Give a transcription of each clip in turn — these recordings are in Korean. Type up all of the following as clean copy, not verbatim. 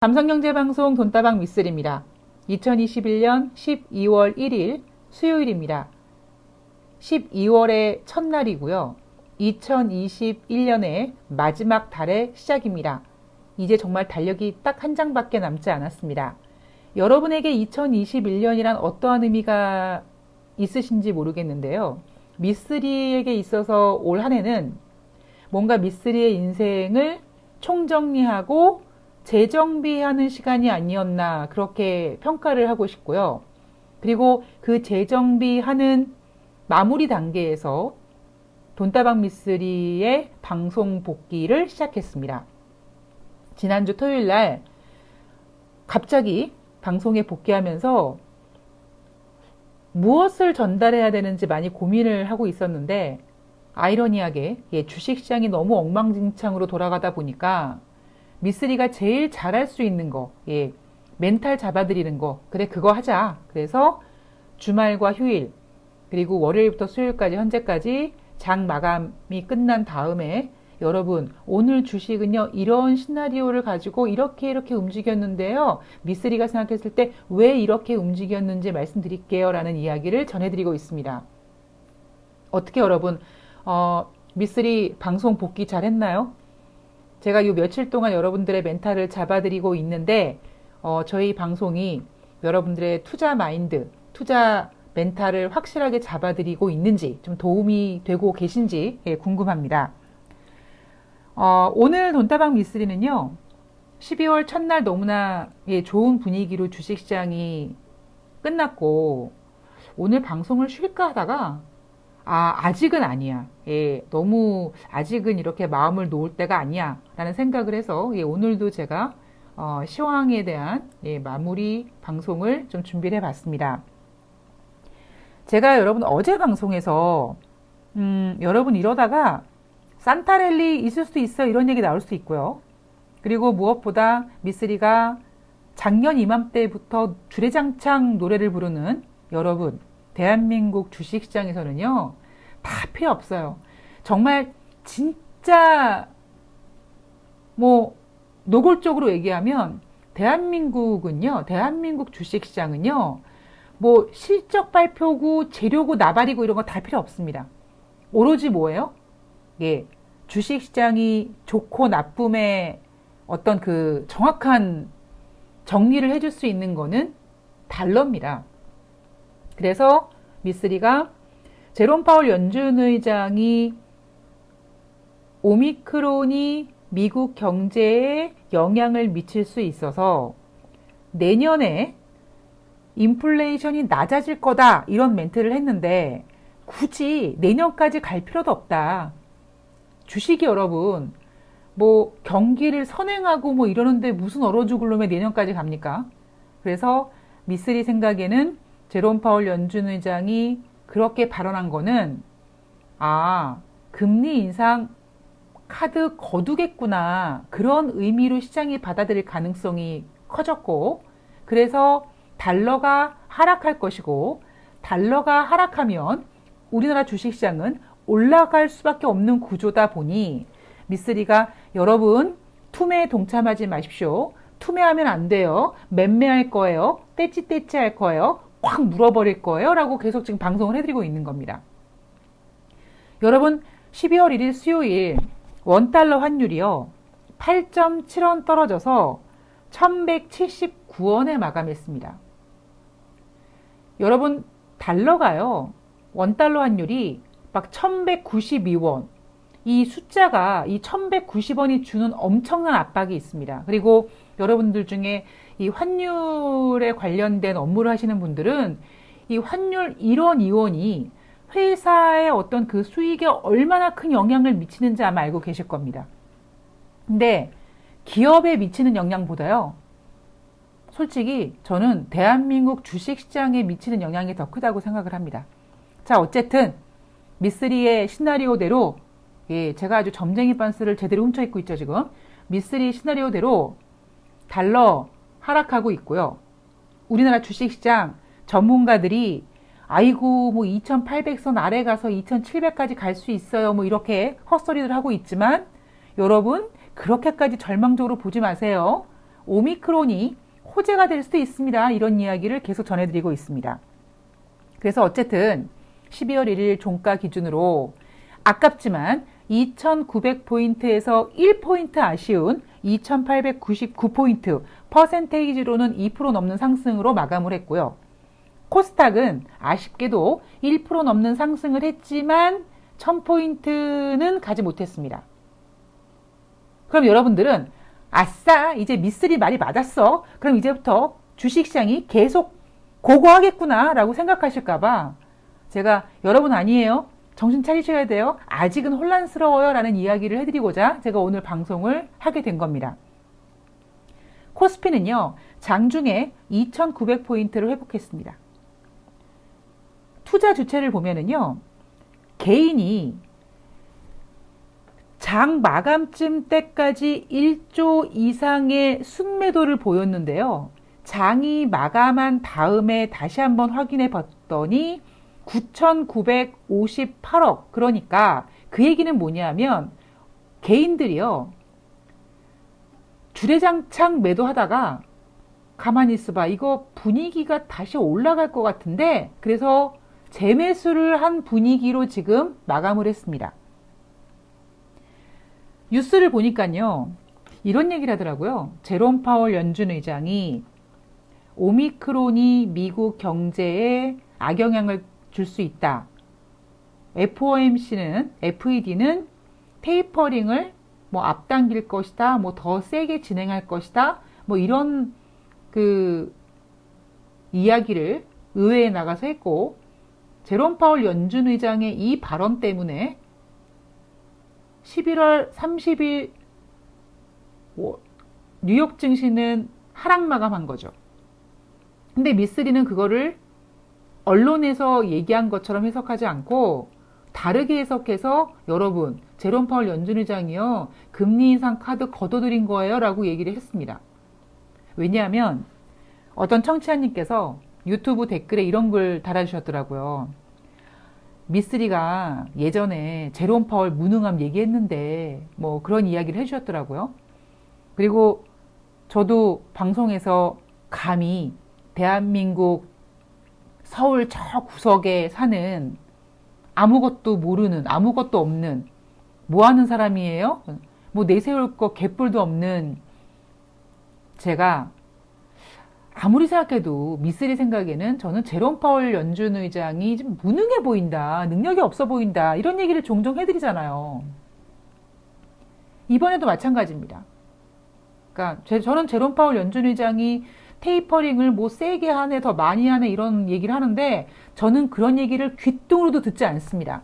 삼성경제방송 돈다방 미쓰리입니다. 2021년 12월 1일 수요일입니다. 12월의 첫날이고요. 2021년의 마지막 달의 시작입니다. 이제 정말 달력이 딱 한 장밖에 남지 않았습니다. 여러분에게 2021년이란 어떠한 의미가 있으신지 모르겠는데요. 미쓰리에게 있어서 올 한 해는 뭔가 미쓰리의 인생을 총정리하고 재정비하는 시간이 아니었나 그렇게 평가를 하고 싶고요. 그리고 그 재정비하는 마무리 단계에서 돈다방 미쓰리의 방송 복귀를 시작했습니다. 지난주 토요일 날 갑자기 방송에 복귀하면서 무엇을 전달해야 되는지 많이 고민을 하고 있었는데 아이러니하게 주식시장이 너무 엉망진창으로 돌아가다 보니까 미쓰리가 제일 잘할 수 있는 거, 멘탈 잡아드리는 거, 그래 그거 하자. 그래서 주말과 휴일 그리고 월요일부터 수요일까지 현재까지 장 마감이 끝난 다음에 여러분 오늘 주식은요 이런 시나리오를 가지고 이렇게 움직였는데요, 미쓰리가 생각했을 때 왜 이렇게 움직였는지 말씀드릴게요 라는 이야기를 전해드리고 있습니다. 어떻게 여러분 미쓰리 방송 복귀 잘했나요? 제가 이 며칠 동안 여러분들의 멘탈을 잡아드리고 있는데 저희 방송이 여러분들의 투자 마인드, 투자 멘탈을 확실하게 잡아드리고 있는지 좀 도움이 되고 계신지 궁금합니다. 오늘 돈다방 미쓰리는요 12월 첫날 너무나 좋은 분위기로 주식시장이 끝났고 오늘 방송을 쉴까 하다가 아직은 아니야. 너무 아직은 이렇게 마음을 놓을 때가 아니야 라는 생각을 해서 오늘도 제가 시황에 대한 마무리 방송을 좀 준비를 해봤습니다. 제가 여러분 어제 방송에서 여러분 이러다가 산타랠리 있을 수도 있어 이런 얘기 나올 수도 있고요. 그리고 무엇보다 미쓰리가 작년 이맘때부터 주례장창 노래를 부르는 여러분, 대한민국 주식시장에서는요 다 필요 없어요. 정말 진짜 노골적으로 얘기하면 대한민국 주식시장은요 실적 발표고 재료고 나발이고 이런 거 다 필요 없습니다. 오로지 뭐예요? 주식시장이 좋고 나쁨의 어떤 그 정확한 정리를 해줄 수 있는 거는 달러입니다. 그래서 미쓰리가 제롬 파월 연준 의장이 오미크론이 미국 경제에 영향을 미칠 수 있어서 내년에 인플레이션이 낮아질 거다 이런 멘트를 했는데 굳이 내년까지 갈 필요도 없다. 주식이 여러분 경기를 선행하고 이러는데 무슨 얼어 죽을 놈의 내년까지 갑니까? 그래서 미쓰리 생각에는 제롬 파월 연준 의장이 그렇게 발언한 거는 금리 인상 카드 거두겠구나 그런 의미로 시장이 받아들일 가능성이 커졌고 그래서 달러가 하락할 것이고 달러가 하락하면 우리나라 주식시장은 올라갈 수밖에 없는 구조다 보니 미쓰리가 여러분 투매에 동참하지 마십시오. 투매하면 안 돼요. 매매할 거예요. 떼찌떼찌 할 거예요. 확 물어버릴 거예요 라고 계속 지금 방송을 해드리고 있는 겁니다. 여러분 12월 1일 수요일 원달러 환율이요 8.7원 떨어져서 1179원에 마감했습니다. 여러분 달러가요 원달러 환율이 막 1192원 이 숫자가 이 1190원이 주는 엄청난 압박이 있습니다. 그리고 여러분들 중에 이 환율에 관련된 업무를 하시는 분들은 이 환율 1원, 2원이 회사의 어떤 그 수익에 얼마나 큰 영향을 미치는지 아마 알고 계실 겁니다. 근데 기업에 미치는 영향보다요, 솔직히 저는 대한민국 주식시장에 미치는 영향이 더 크다고 생각을 합니다. 자, 어쨌든 미쓰리의 시나리오대로 제가 아주 점쟁이 빤스를 제대로 훔쳐입고 있죠 지금. 미쓰리 시나리오대로 달러 하락하고 있고요. 우리나라 주식시장 전문가들이 아이고 2800선 아래 가서 2700까지 갈 수 있어요 이렇게 헛소리를 하고 있지만 여러분 그렇게까지 절망적으로 보지 마세요. 오미크론이 호재가 될 수도 있습니다. 이런 이야기를 계속 전해드리고 있습니다. 그래서 어쨌든 12월 1일 종가 기준으로 아깝지만 2,900포인트에서 1포인트 아쉬운 2,899포인트, 퍼센테이지로는 2% 넘는 상승으로 마감을 했고요. 코스닥은 아쉽게도 1% 넘는 상승을 했지만 1000포인트는 가지 못했습니다. 그럼 여러분들은 아싸, 이제 미쓰리 말이 맞았어. 그럼 이제부터 주식시장이 계속 고고하겠구나 라고 생각하실까봐 제가 여러분 아니에요. 정신 차리셔야 돼요. 아직은 혼란스러워요 라는 이야기를 해드리고자 제가 오늘 방송을 하게 된 겁니다. 코스피는요, 장중에 2,900포인트를 회복했습니다. 투자 주체를 보면은요, 개인이 장 마감쯤 때까지 1조 이상의 순매도를 보였는데요. 장이 마감한 다음에 다시 한번 확인해 봤더니 9,958억. 그러니까 그 얘기는 뭐냐면 개인들이요, 주례장창 매도하다가 가만히 있어봐, 이거 분위기가 다시 올라갈 것 같은데, 그래서 재매수를 한 분위기로 지금 마감을 했습니다. 뉴스를 보니까요, 이런 얘기를 하더라고요. 제롬 파월 연준 의장이 오미크론이 미국 경제에 악영향을 줄 수 있다. FOMC는, FED는 테이퍼링을 뭐 앞당길 것이다, 뭐 더 세게 진행할 것이다, 뭐 이런 그 이야기를 의회에 나가서 했고, 제롬 파월 연준 의장의 이 발언 때문에 11월 30일 뉴욕 증시는 하락 마감한 거죠. 근데 미쓰리는 그거를 언론에서 얘기한 것처럼 해석하지 않고 다르게 해석해서 여러분, 제롬 파월 연준 의장이요, 금리 인상 카드 걷어들인 거예요 라고 얘기를 했습니다. 왜냐하면 어떤 청취자님께서 유튜브 댓글에 이런 글 달아주셨더라고요. 미쓰리가 예전에 제롬 파월 무능함 얘기했는데 뭐 그런 이야기를 해주셨더라고요. 그리고 저도 방송에서 감히 대한민국 서울 저 구석에 사는 아무것도 모르는, 아무것도 없는, 뭐 하는 사람이에요? 뭐 내세울 거 개뿔도 없는 제가 아무리 생각해도 미쓰리 생각에는 저는 제롬 파월 연준 의장이 좀 무능해 보인다, 능력이 없어 보인다, 이런 얘기를 종종 해드리잖아요. 이번에도 마찬가지입니다. 그러니까 저는 제롬 파월 연준 의장이 테이퍼링을 뭐 세게 하네, 더 많이 하네, 이런 얘기를 하는데 저는 그런 얘기를 귓등으로도 듣지 않습니다.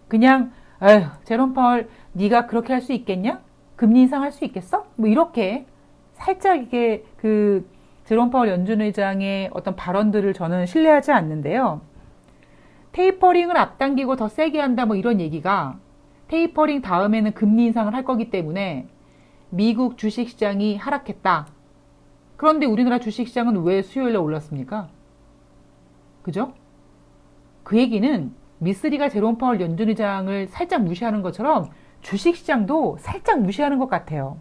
그냥 에휴, 제롬 파월 네가 그렇게 할 수 있겠냐? 금리 인상할 수 있겠어? 뭐 이렇게 살짝 이게 그 제롬 파월 연준 의장의 어떤 발언들을 저는 신뢰하지 않는데요. 테이퍼링을 앞당기고 더 세게 한다, 뭐 이런 얘기가 테이퍼링 다음에는 금리 인상을 할 거기 때문에 미국 주식시장이 하락했다. 그런데 우리나라 주식시장은 왜 수요일에 올랐습니까? 그죠? 그 얘기는 미쓰리가 제롬 파월 연준 의장을 살짝 무시하는 것처럼 주식시장도 살짝 무시하는 것 같아요.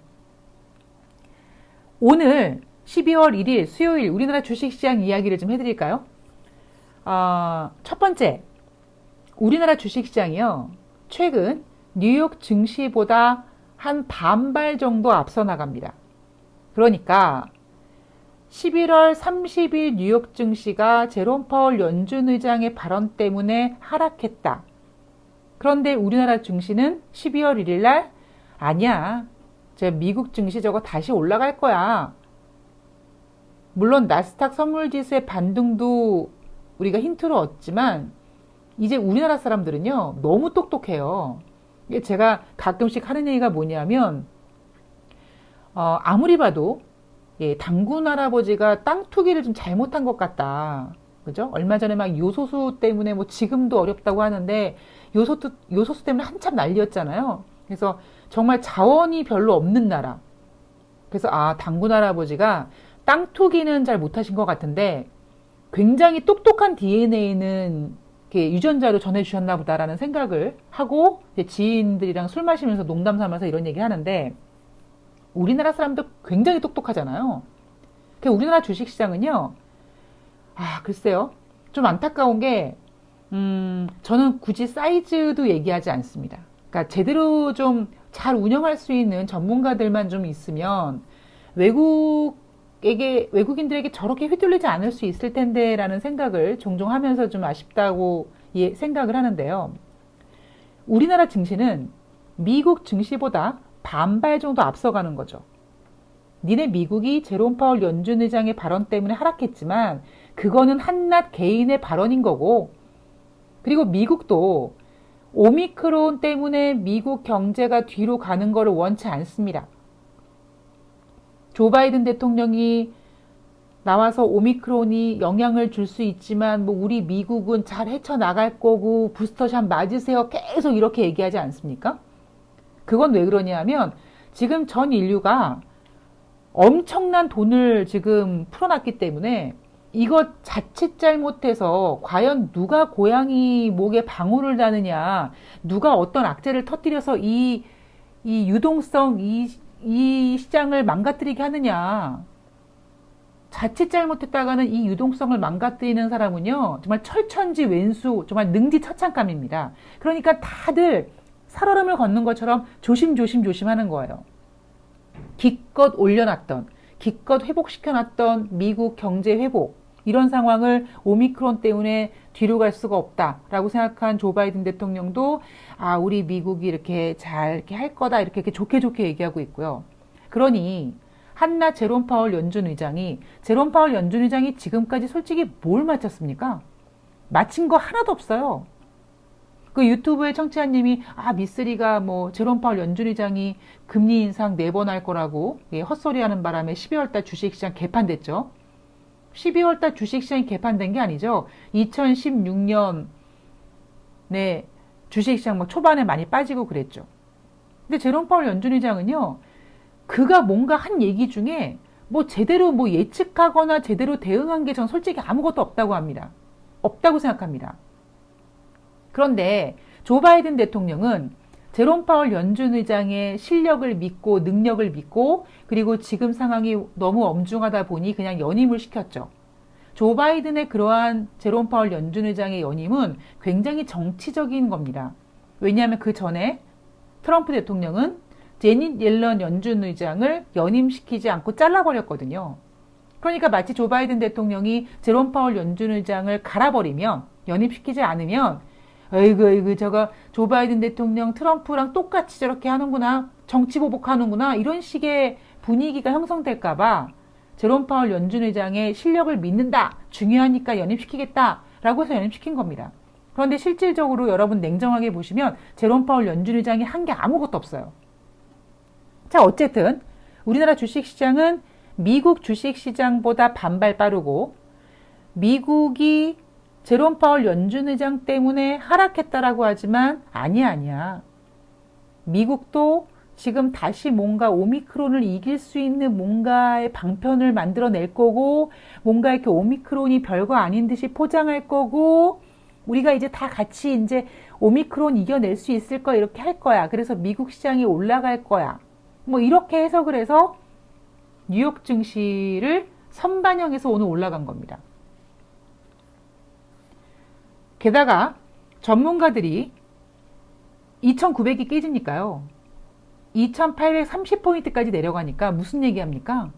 오늘 12월 1일 수요일 우리나라 주식시장 이야기를 좀 해드릴까요? 첫 번째, 우리나라 주식시장이요, 최근 뉴욕 증시보다 한 반발 정도 앞서 나갑니다. 그러니까 11월 30일 뉴욕 증시가 제롬 파월 연준 의장의 발언 때문에 하락했다. 그런데 우리나라 증시는 12월 1일 날 아니야, 미국 증시 저거 다시 올라갈 거야. 물론 나스닥 선물지수의 반등도 우리가 힌트로 얻지만 이제 우리나라 사람들은요, 너무 똑똑해요. 제가 가끔씩 하는 얘기가 뭐냐면 아무리 봐도 당군 할아버지가 땅 투기를 좀 잘못한 것 같다. 그죠? 얼마 전에 막 요소수 때문에 뭐 지금도 어렵다고 하는데 요소수 때문에 한참 난리였잖아요. 그래서 정말 자원이 별로 없는 나라. 그래서 당군 할아버지가 땅 투기는 잘 못하신 것 같은데 굉장히 똑똑한 DNA는 유전자로 전해주셨나 보다라는 생각을 하고 지인들이랑 술 마시면서 농담 삼아서 이런 얘기 하는데, 우리나라 사람도 굉장히 똑똑하잖아요. 우리나라 주식시장은요, 글쎄요. 좀 안타까운 게, 저는 굳이 사이즈도 얘기하지 않습니다. 그러니까 제대로 좀 잘 운영할 수 있는 전문가들만 좀 있으면 외국인들에게 저렇게 휘둘리지 않을 수 있을 텐데라는 생각을 종종 하면서 좀 아쉽다고 생각을 하는데요. 우리나라 증시는 미국 증시보다 반발 정도 앞서가는 거죠. 니네 미국이 제롬 파월 연준 의장의 발언 때문에 하락했지만 그거는 한낱 개인의 발언인 거고, 그리고 미국도 오미크론 때문에 미국 경제가 뒤로 가는 거를 원치 않습니다. 조 바이든 대통령이 나와서 오미크론이 영향을 줄 수 있지만 뭐 우리 미국은 잘 헤쳐나갈 거고 부스터샷 맞으세요 계속 이렇게 얘기하지 않습니까? 그건 왜 그러냐면 지금 전 인류가 엄청난 돈을 지금 풀어놨기 때문에 이거 자칫 잘못해서 과연 누가 고양이 목에 방울을 다느냐, 누가 어떤 악재를 터뜨려서 이 유동성, 이 시장을 망가뜨리게 하느냐. 자칫 잘못했다가는 이 유동성을 망가뜨리는 사람은요, 정말 철천지 왼수, 정말 능지처참감입니다. 그러니까 다들 살얼음을 걷는 것처럼 조심 하는 거예요. 기껏 올려놨던, 기껏 회복시켜놨던 미국 경제 회복, 이런 상황을 오미크론 때문에 뒤로 갈 수가 없다라고 생각한 조 바이든 대통령도 우리 미국이 이렇게 잘 이렇게 할 거다 이렇게 좋게 얘기하고 있고요. 그러니 한나 제롬 파월 연준 의장이 지금까지 솔직히 뭘 마쳤습니까? 마친 거 하나도 없어요. 그 유튜브에 청취자님이 미쓰리가 뭐 제롬 파월 연준 의장이 금리 인상 4번 할 거라고 헛소리하는 바람에 12월달 주식시장 개판됐죠. 12월달 주식시장이 개판된 게 아니죠. 2016년에 주식시장 뭐 초반에 많이 빠지고 그랬죠. 근데 제롬 파월 연준 의장은요, 그가 뭔가 한 얘기 중에 뭐 제대로 뭐 예측하거나 제대로 대응한 게 전 솔직히 아무것도 없다고 합니다. 없다고 생각합니다. 그런데 조 바이든 대통령은 제롬 파월 연준 의장의 실력을 믿고 능력을 믿고 그리고 지금 상황이 너무 엄중하다 보니 그냥 연임을 시켰죠. 조 바이든의 그러한 제롬 파월 연준 의장의 연임은 굉장히 정치적인 겁니다. 왜냐하면 그 전에 트럼프 대통령은 제닛 옐런 연준 의장을 연임시키지 않고 잘라버렸거든요. 그러니까 마치 조 바이든 대통령이 제롬 파월 연준 의장을 갈아버리면, 연임시키지 않으면 어이구 저거 조 바이든 대통령 트럼프랑 똑같이 저렇게 하는구나, 정치 보복하는구나, 이런 식의 분위기가 형성될까봐 제롬 파월 연준 의장의 실력을 믿는다, 중요하니까 연임시키겠다 라고 해서 연임시킨 겁니다. 그런데 실질적으로 여러분 냉정하게 보시면 제롬 파월 연준 의장이 한 게 아무것도 없어요. 자, 어쨌든 우리나라 주식시장은 미국 주식시장보다 반발 빠르고, 미국이 제롬 파월 연준 의장 때문에 하락했다라고 하지만 아니야. 미국도 지금 다시 뭔가 오미크론을 이길 수 있는 뭔가의 방편을 만들어낼 거고, 뭔가 이렇게 오미크론이 별거 아닌 듯이 포장할 거고, 우리가 이제 다 같이 이제 오미크론 이겨낼 수 있을 거야, 이렇게 할 거야. 그래서 미국 시장이 올라갈 거야. 뭐 이렇게 해석을 해서 뉴욕 증시를 선반영해서 오늘 올라간 겁니다. 게다가 전문가들이 2,900이 깨지니까요. 2,830포인트까지 내려가니까 무슨 얘기합니까?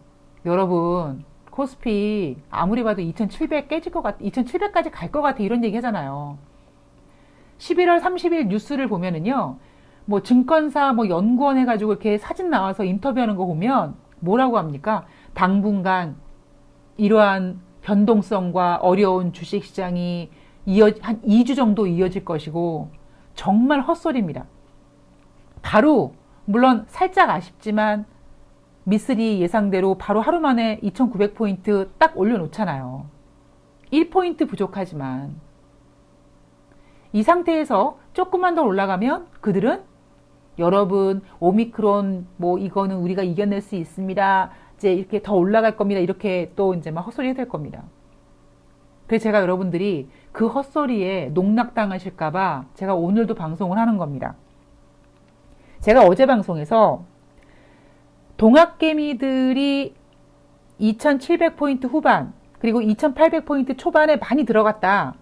여러분, 코스피 아무리 봐도 2,700 깨질 것 같아, 2,700까지 갈 것 같아, 이런 얘기 하잖아요. 11월 30일 뉴스를 보면은요, 뭐 증권사 뭐 연구원 해가지고 이렇게 사진 나와서 인터뷰하는 거 보면 뭐라고 합니까? 당분간 이러한 변동성과 어려운 주식시장이 한 2주 정도 이어질 것이고, 정말 헛소리입니다. 바로 물론 살짝 아쉽지만 미쓰리 예상대로 바로 하루 만에 2,900포인트 딱 올려놓잖아요. 1포인트 부족하지만 이 상태에서 조금만 더 올라가면 그들은 여러분 오미크론 뭐 이거는 우리가 이겨낼 수 있습니다. 이제 이렇게 더 올라갈 겁니다. 이렇게 또 이제 막 헛소리 해야 될 겁니다. 그래서 제가 여러분들이 그 헛소리에 농락당하실까봐 제가 오늘도 방송을 하는 겁니다. 제가 어제 방송에서 동학개미들이 2700포인트 후반 그리고 2800포인트 초반에 많이 들어갔다.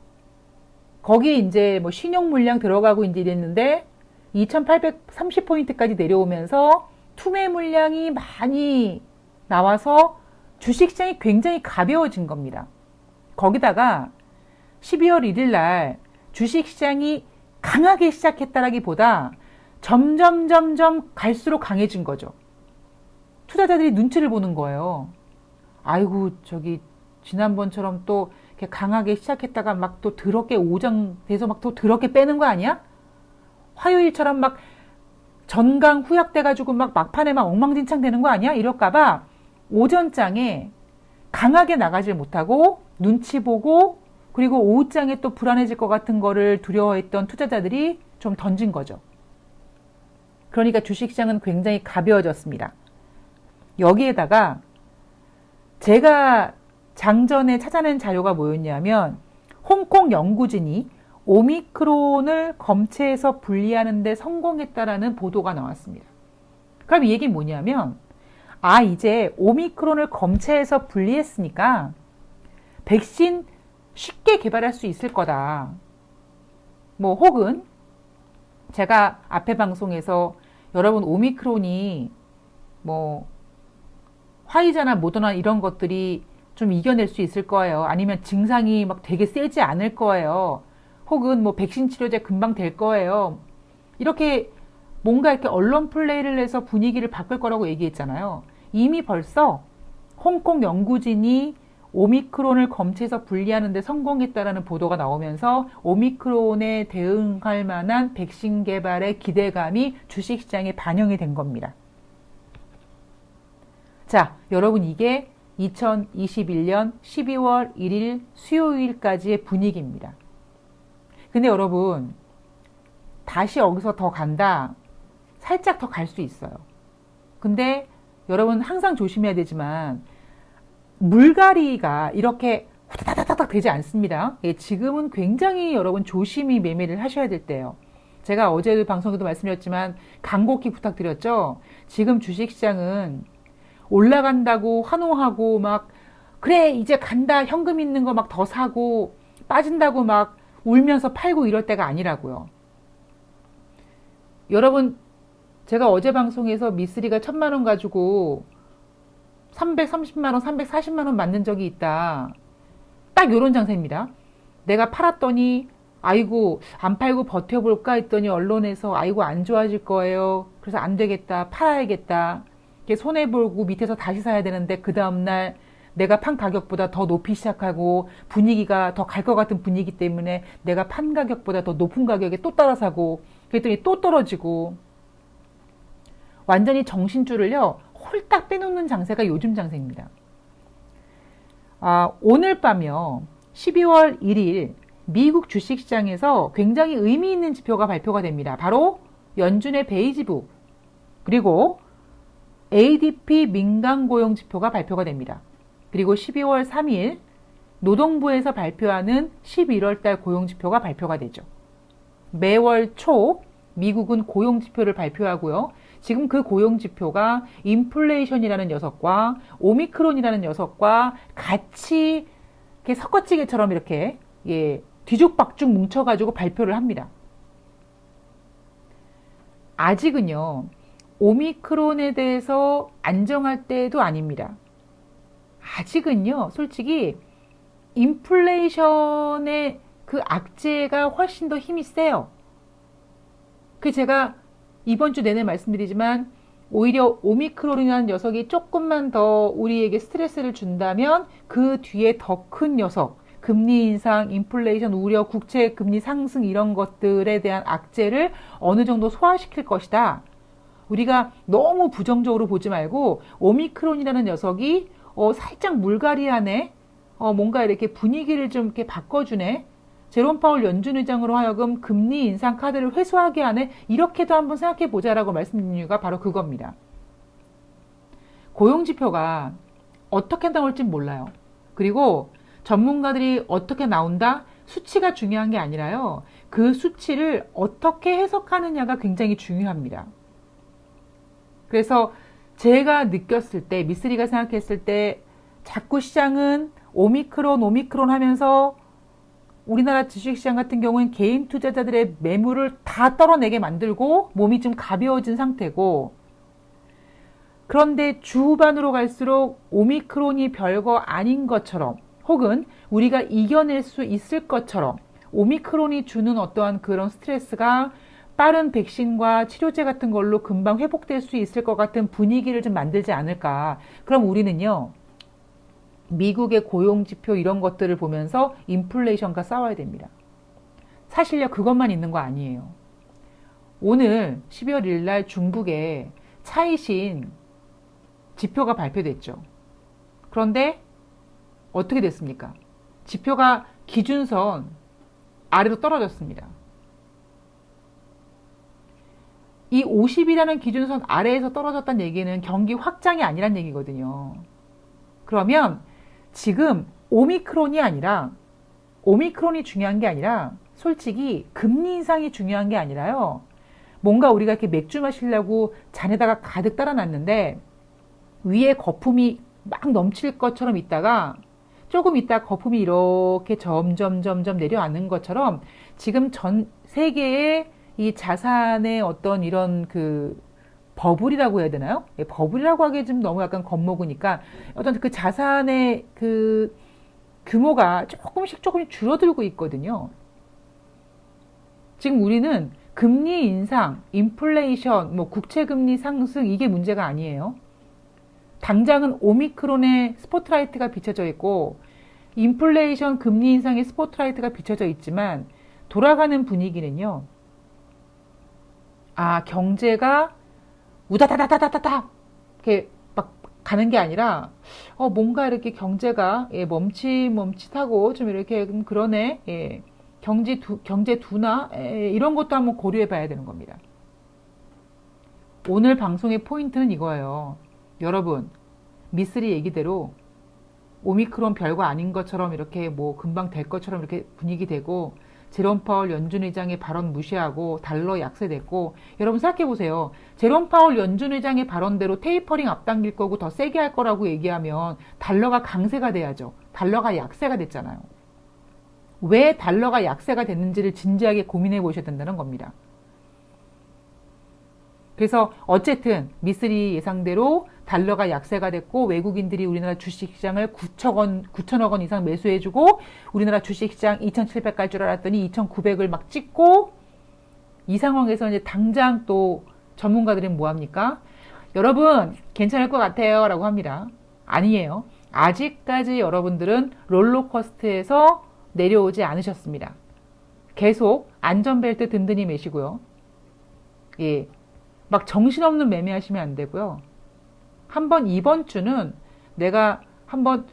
거기에 이제 뭐 신용 물량 들어가고 이제 이랬는데 2830포인트까지 내려오면서 투매 물량이 많이 나와서 주식시장이 굉장히 가벼워진 겁니다. 거기다가 12월 1일 날 주식시장이 강하게 시작했다라기보다 점점 갈수록 강해진 거죠. 투자자들이 눈치를 보는 거예요. 아이고 저기 지난번처럼 또 이렇게 강하게 시작했다가 막 또 더럽게 오장돼서 막 또 더럽게 빼는 거 아니야? 화요일처럼 막 전강 후약돼가지고 막 막판에 막 엉망진창 되는 거 아니야? 이럴까봐 오전장에 강하게 나가질 못하고 눈치 보고 그리고 오후장에 또 불안해질 것 같은 거를 두려워했던 투자자들이 좀 던진 거죠. 그러니까 주식시장은 굉장히 가벼워졌습니다. 여기에다가 제가 장전에 찾아낸 자료가 뭐였냐면 홍콩 연구진이 오미크론을 검체에서 분리하는 데 성공했다라는 보도가 나왔습니다. 그럼 이 얘기는 뭐냐면 이제 오미크론을 검체에서 분리했으니까 백신 쉽게 개발할 수 있을 거다. 뭐 혹은 제가 앞에 방송에서 여러분 오미크론이 뭐 화이자나 모더나 이런 것들이 좀 이겨낼 수 있을 거예요. 아니면 증상이 막 되게 세지 않을 거예요. 혹은 뭐 백신 치료제 금방 될 거예요. 이렇게 뭔가 이렇게 언론 플레이를 해서 분위기를 바꿀 거라고 얘기했잖아요. 이미 벌써 홍콩 연구진이 오미크론을 검체에서 분리하는 데 성공했다라는 보도가 나오면서 오미크론에 대응할 만한 백신 개발의 기대감이 주식시장에 반영이 된 겁니다. 자, 여러분 이게 2021년 12월 1일 수요일까지의 분위기입니다. 근데 여러분 다시 여기서 더 간다? 살짝 더 갈 수 있어요. 근데 여러분 항상 조심해야 되지만 물갈이가 이렇게 후다다닥 되지 않습니다. 지금은 굉장히 여러분 조심히 매매를 하셔야 될 때예요. 제가 어제 방송에도 말씀드렸지만 간곡히 부탁드렸죠. 지금 주식시장은 올라간다고 환호하고 막 그래 이제 간다 현금 있는 거 막 더 사고 빠진다고 막 울면서 팔고 이럴 때가 아니라고요. 여러분 제가 어제 방송에서 미쓰리가 1000만원 가지고 330만원 340만원 맞는 적이 있다. 딱 요런 장세입니다. 내가 팔았더니 아이고 안 팔고 버텨볼까 했더니 언론에서 아이고 안 좋아질 거예요. 그래서 안 되겠다 팔아야겠다. 손해보고 밑에서 다시 사야 되는데 그 다음날 내가 판 가격보다 더 높이 시작하고 분위기가 더 갈 것 같은 분위기 때문에 내가 판 가격보다 더 높은 가격에 또 따라 사고 그랬더니 또 떨어지고 완전히 정신줄을요 홀딱 빼놓는 장세가 요즘 장세입니다. 오늘 밤이요 12월 1일 미국 주식시장에서 굉장히 의미 있는 지표가 발표가 됩니다. 바로 연준의 베이지북 그리고 ADP 민간고용 지표가 발표가 됩니다. 그리고 12월 3일 노동부에서 발표하는 11월달 고용지표가 발표가 되죠. 매월 초 미국은 고용지표를 발표하고요. 지금 그 고용지표가 인플레이션이라는 녀석과 오미크론이라는 녀석과 같이 이렇게 섞어찌개처럼 이렇게 뒤죽박죽 뭉쳐가지고 발표를 합니다. 아직은요. 오미크론에 대해서 안정할 때도 아닙니다. 아직은요, 솔직히 인플레이션의 그 악재가 훨씬 더 힘이 세요. 그 제가 이번 주 내내 말씀드리지만 오히려 오미크론이라는 녀석이 조금만 더 우리에게 스트레스를 준다면 그 뒤에 더 큰 녀석, 금리 인상, 인플레이션 우려, 국채 금리 상승 이런 것들에 대한 악재를 어느 정도 소화시킬 것이다. 우리가 너무 부정적으로 보지 말고 오미크론이라는 녀석이 살짝 물갈이하네. 뭔가 이렇게 분위기를 좀 이렇게 바꿔주네. 제롬 파월 연준 의장으로 하여금 금리 인상 카드를 회수하게 하네. 이렇게도 한번 생각해 보자라고 말씀드린 이유가 바로 그겁니다. 고용지표가 어떻게 나올지 몰라요. 그리고 전문가들이 어떻게 나온다? 수치가 중요한 게 아니라요. 그 수치를 어떻게 해석하느냐가 굉장히 중요합니다. 그래서 제가 느꼈을 때, 미쓰리가 생각했을 때 자꾸 시장은 오미크론 하면서 우리나라 주식시장 같은 경우는 개인 투자자들의 매물을 다 떨어내게 만들고 몸이 좀 가벼워진 상태고, 그런데 주후반으로 갈수록 오미크론이 별거 아닌 것처럼 혹은 우리가 이겨낼 수 있을 것처럼 오미크론이 주는 어떠한 그런 스트레스가 빠른 백신과 치료제 같은 걸로 금방 회복될 수 있을 것 같은 분위기를 좀 만들지 않을까. 그럼 우리는요, 미국의 고용지표 이런 것들을 보면서 인플레이션과 싸워야 됩니다. 사실요, 그것만 있는 거 아니에요. 오늘 12월 1일 날 중국에 차이신 지표가 발표됐죠. 그런데 어떻게 됐습니까? 지표가 기준선 아래로 떨어졌습니다. 이 50이라는 기준선 아래에서 떨어졌다는 얘기는 경기 확장이 아니란 얘기거든요. 그러면 지금 오미크론이 중요한 게 아니라 솔직히 금리 인상이 중요한 게 아니라요. 뭔가 우리가 이렇게 맥주 마시려고 잔에다가 가득 따라놨는데 위에 거품이 막 넘칠 것처럼 있다가 조금 있다 거품이 이렇게 점점 내려앉는 것처럼 지금 전 세계의 이 자산의 어떤 이런 그 버블이라고 해야 되나요? 버블이라고 하기에 좀 너무 약간 겁먹으니까 어떤 그 자산의 그 규모가 조금씩 줄어들고 있거든요. 지금 우리는 금리 인상, 인플레이션, 뭐 국채금리 상승 이게 문제가 아니에요. 당장은 오미크론의 스포트라이트가 비춰져 있고 인플레이션 금리 인상의 스포트라이트가 비춰져 있지만 돌아가는 분위기는요. 경제가 우다다다다다다 이렇게 막 가는 게 아니라 뭔가 이렇게 경제가 멈칫멈칫하고 좀 이렇게 그러네. 경제 둔화 이런 것도 한번 고려해 봐야 되는 겁니다. 오늘 방송의 포인트는 이거예요. 여러분, 미쓰리 얘기대로 오미크론 별거 아닌 것처럼 이렇게 뭐 금방 될 것처럼 이렇게 분위기 되고 제롬 파월 연준 의장의 발언 무시하고 달러 약세됐고, 여러분 생각해 보세요. 제롬 파월 연준 의장의 발언대로 테이퍼링 앞당길 거고 더 세게 할 거라고 얘기하면 달러가 강세가 돼야죠. 달러가 약세가 됐잖아요. 왜 달러가 약세가 됐는지를 진지하게 고민해 보셔야 된다는 겁니다. 그래서 어쨌든 미쓰리 예상대로 달러가 약세가 됐고 외국인들이 우리나라 주식시장을 9천억 원 이상 매수해주고 우리나라 주식시장 2,700 갈 줄 알았더니 2,900을 막 찍고, 이 상황에서 이제 당장 또 전문가들은 뭐합니까? 여러분 괜찮을 것 같아요 라고 합니다. 아니에요. 아직까지 여러분들은 롤러코스터에서 내려오지 않으셨습니다. 계속 안전벨트 든든히 매시고요. 막 정신없는 매매하시면 안 되고요. 한번 이번 주는 내가 한번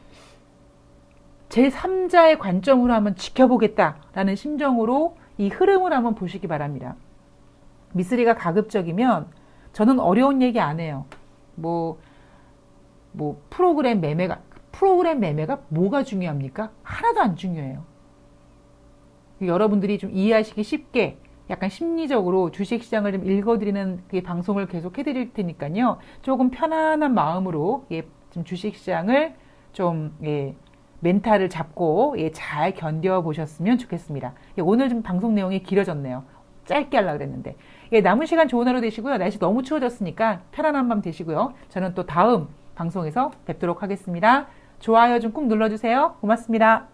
제3자의 관점으로 한번 지켜보겠다라는 심정으로 이 흐름을 한번 보시기 바랍니다. 미쓰리가 가급적이면 저는 어려운 얘기 안 해요. 프로그램 매매가 뭐가 중요합니까? 하나도 안 중요해요. 여러분들이 좀 이해하시기 쉽게 약간 심리적으로 주식시장을 좀 읽어드리는 방송을 계속 해드릴 테니까요. 조금 편안한 마음으로 좀 주식시장을 좀 멘탈을 잡고 잘 견뎌보셨으면 좋겠습니다. 오늘 좀 방송 내용이 길어졌네요. 짧게 하려고 그랬는데. 남은 시간 좋은 하루 되시고요. 날씨 너무 추워졌으니까 편안한 밤 되시고요. 저는 또 다음 방송에서 뵙도록 하겠습니다. 좋아요 좀 꾹 눌러주세요. 고맙습니다.